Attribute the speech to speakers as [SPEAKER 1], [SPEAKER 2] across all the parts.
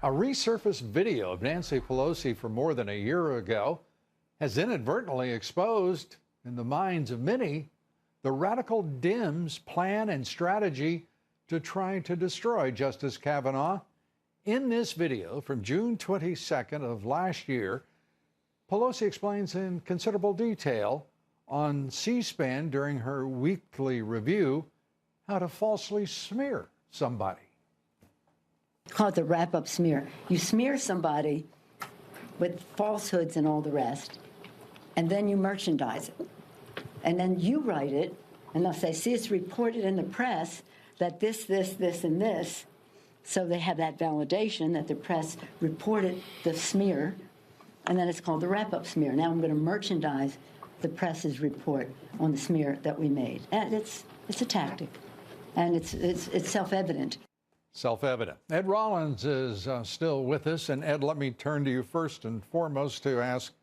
[SPEAKER 1] A resurfaced video of Nancy Pelosi from more than a year ago has inadvertently exposed, in the minds of many, the radical Dems' plan and strategy to try to destroy Justice Kavanaugh. In this video from June 22nd of last year, Pelosi explains in considerable detail on C-SPAN during her weekly review how to falsely smear somebody.
[SPEAKER 2] Call it the wrap-up smear. You smear somebody with falsehoods and all the rest, and then you merchandise it. And then you write it, and they'll say, see, it's reported in the press that this, and this. So they have that validation that the press reported the smear, and then it's called the wrap-up smear. Now I'm going to merchandise the press's report on the smear that we made. And it's a tactic, and it's self-evident.
[SPEAKER 1] Self-evident. Ed Rollins is still with us. And Ed, let me turn to you first and foremost to ask,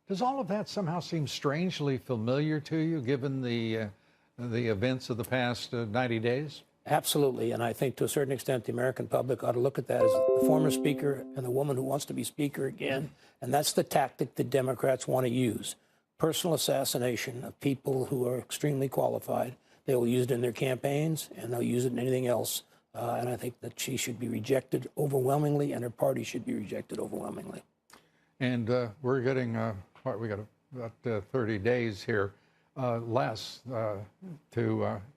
[SPEAKER 1] does all of that somehow seem strangely familiar to you, given the events of the past 90 days?
[SPEAKER 3] Absolutely. And I think to a certain extent, the American public ought to look at that as the former speaker and the woman who wants to be speaker again. And that's the tactic that Democrats want to use. Personal assassination of people who are extremely qualified. They will use it in their campaigns, and they'll use it in anything else. And I think that she should be rejected overwhelmingly, and her party should be rejected overwhelmingly. And
[SPEAKER 1] we're getting, we got about 30 days here less to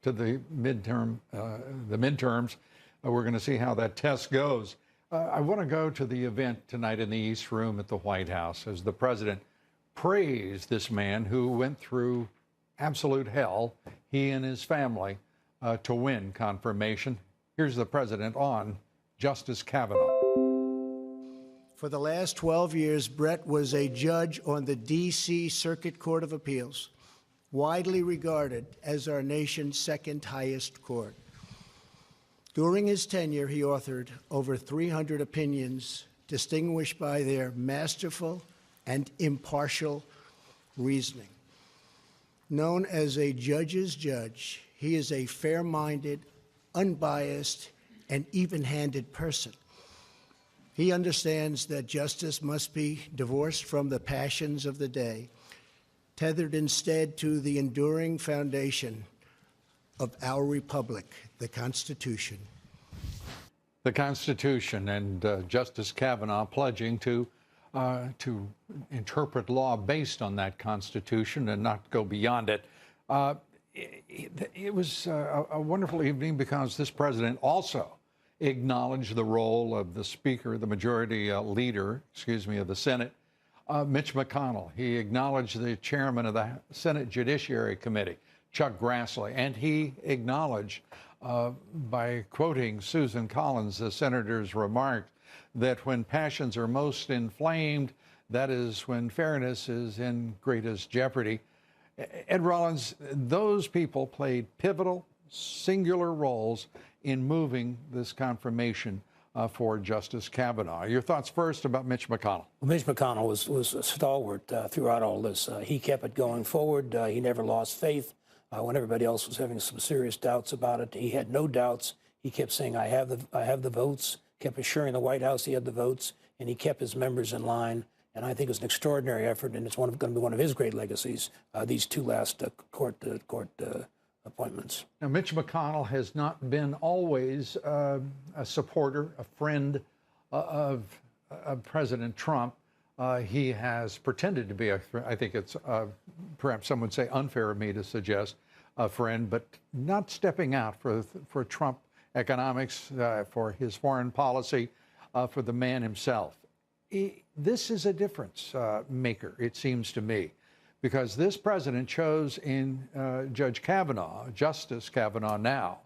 [SPEAKER 1] the midterms. We're going to see how that test goes. I want to go to the event tonight in the East Room at the White House as the president praised this man who went through absolute hell, he and his family, to win confirmation. Here's the president on Justice Kavanaugh.
[SPEAKER 4] For the last 12 years, Brett was a judge on the D.C. Circuit Court of Appeals, widely regarded as our nation's second highest court. During his tenure, he authored over 300 opinions distinguished by their masterful and impartial reasoning. Known as a judge's judge, he is a fair-minded, unbiased, and even-handed person. He understands that justice must be divorced from the passions of the day, tethered instead to the enduring foundation of our republic, the Constitution.
[SPEAKER 1] The Constitution, and Justice Kavanaugh pledging to interpret law based on that Constitution and not go beyond it. It was a wonderful evening because this president also acknowledged the role of the Speaker, the Majority Leader, of the Senate, Mitch McConnell. He acknowledged the Chairman of the Senate Judiciary Committee, Chuck Grassley, and he acknowledged, by quoting Susan Collins, the senator's remark, that when passions are most inflamed, that is when fairness is in greatest jeopardy. Ed Rollins, those people played pivotal, singular roles in moving this confirmation for Justice Kavanaugh. Your thoughts first about Mitch McConnell.
[SPEAKER 3] Well, Mitch McConnell was a stalwart throughout all this. He kept it going forward. He never lost faith. When everybody else was having some serious doubts about it, he had no doubts. He kept saying, I have the votes, kept assuring the White House he had the votes, and he kept his members in line. And I think it's an extraordinary effort, and it's going to be one of his great legacies, these two last court appointments.
[SPEAKER 1] Now, Mitch McConnell has not been always a supporter, a friend of President Trump. He has pretended to be, I think it's perhaps some would say unfair of me to suggest, a friend, but not stepping out for Trump economics, for his foreign policy, for the man himself. This is a difference maker, it seems to me, because this president chose in Judge Kavanaugh, Justice Kavanaugh now,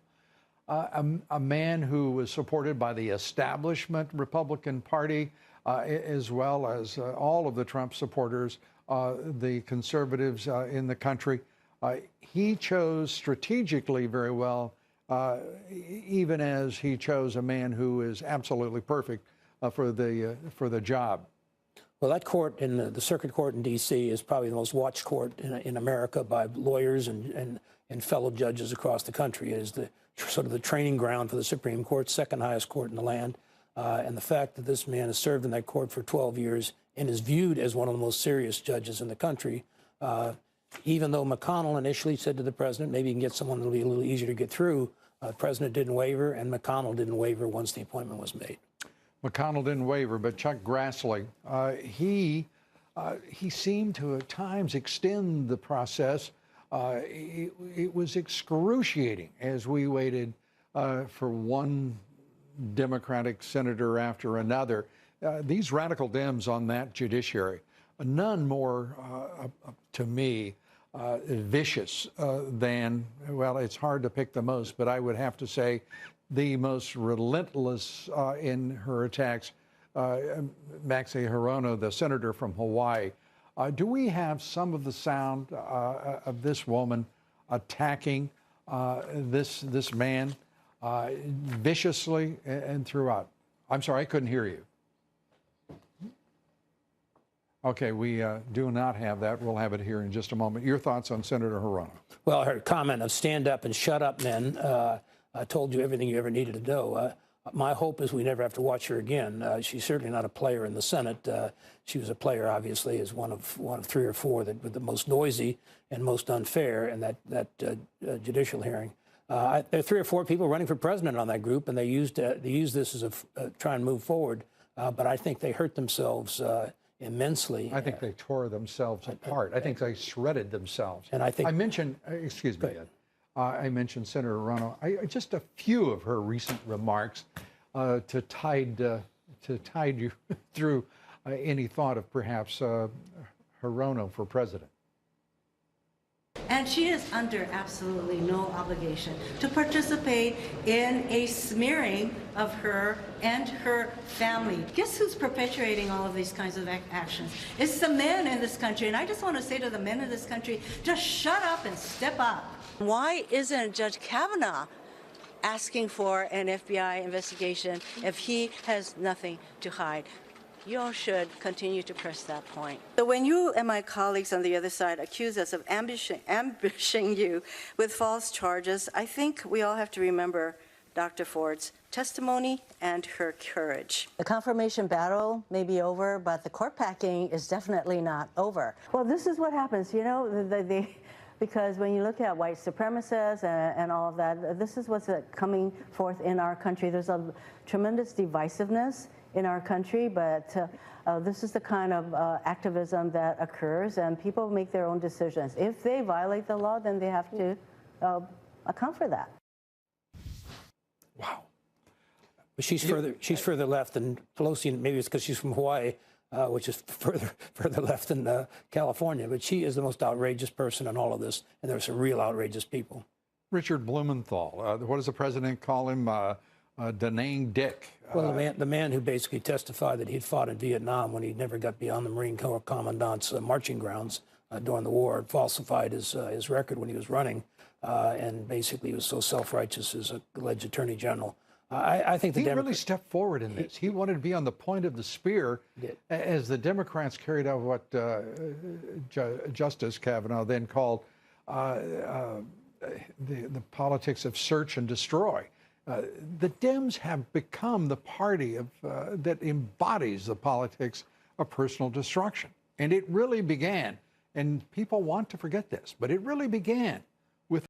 [SPEAKER 1] a man who was supported by the establishment Republican Party, as well as all of the Trump supporters, the conservatives in the country. He chose strategically very well, even as he chose a man who is absolutely perfect for the job.
[SPEAKER 3] Well, that court in the circuit court in D.C. is probably the most watched court in America by lawyers and fellow judges across the country. It is sort of the training ground for the Supreme Court, second highest court in the land. And the fact that this man has served in that court for 12 years and is viewed as one of the most serious judges in the country, even though McConnell initially said to the president, maybe you can get someone that'll be a little easier to get through, the president didn't waver, and McConnell didn't waver once the appointment was made.
[SPEAKER 1] McConnell didn't waver, but Chuck Grassley, he seemed to at times extend the process. It was excruciating as we waited for one Democratic senator after another. These radical Dems on that judiciary, none more, to me, vicious than, well, it's hard to pick the most, but I would have to say the most relentless in her attacks, Maxie Hirono, the senator from Hawaii. Do we have some of the sound of this woman attacking this man viciously and throughout? I'm sorry, I couldn't hear you. Okay, we do not have that. We'll have it here in just a moment. Your thoughts on Senator Hirono?
[SPEAKER 3] Well, her comment of stand up and shut up, men, I told you everything you ever needed to know. My hope is we never have to watch her again. She's certainly not a player in the Senate. She was a player, obviously, as one of 3 or 4 that were the most noisy and most unfair in that judicial hearing. There are 3 or 4 people running for president on that group, and they used this as a try and move forward. But I think they hurt themselves immensely.
[SPEAKER 1] I think they tore themselves apart. I think they shredded themselves.
[SPEAKER 3] And I think
[SPEAKER 1] I mentioned, excuse me, Ed. I mentioned Senator Hirono. Just a few of her recent remarks to tide you through any thought of perhaps Hirono for president.
[SPEAKER 5] And she is under absolutely no obligation to participate in a smearing of her and her family. Guess who's perpetuating all of these kinds of actions? It's the men in this country. And I just want to say to the men in this country, just shut up and step up. Why isn't Judge Kavanaugh asking for an FBI investigation if he has nothing to hide? You all should continue to press that point. So when you and my colleagues on the other side accuse us of ambushing you with false charges, I think we all have to remember Dr. Ford's testimony and her courage.
[SPEAKER 6] The confirmation battle may be over, but the court packing is definitely not over. Well, this is what happens, you know, because when you look at white supremacists and all of that, this is what's coming forth in our country. There's a tremendous divisiveness in our country, but this is the kind of activism that occurs, and people make their own decisions. If they violate the law, then they have to account for that.
[SPEAKER 3] wow. But she's further left than Pelosi. Maybe it's because she's from Hawaii, which is further left than California. But she is the most outrageous person in all of this, and there are some real outrageous people.
[SPEAKER 1] Richard Blumenthal, what does the president call him? Danang Dick.
[SPEAKER 3] Well, the man who basically testified that he'd fought in Vietnam when he never got beyond the Marine Corps Commandant's marching grounds during the war, falsified his record when he was running, and basically was so self-righteous as an alleged attorney general. I think
[SPEAKER 1] he really stepped forward in this. He wanted to be on the point of the spear as the Democrats carried out what Justice Kavanaugh then called the politics of search and destroy. The Dems have become the party that embodies the politics of personal destruction. And it really began, and people want to forget this, but it really began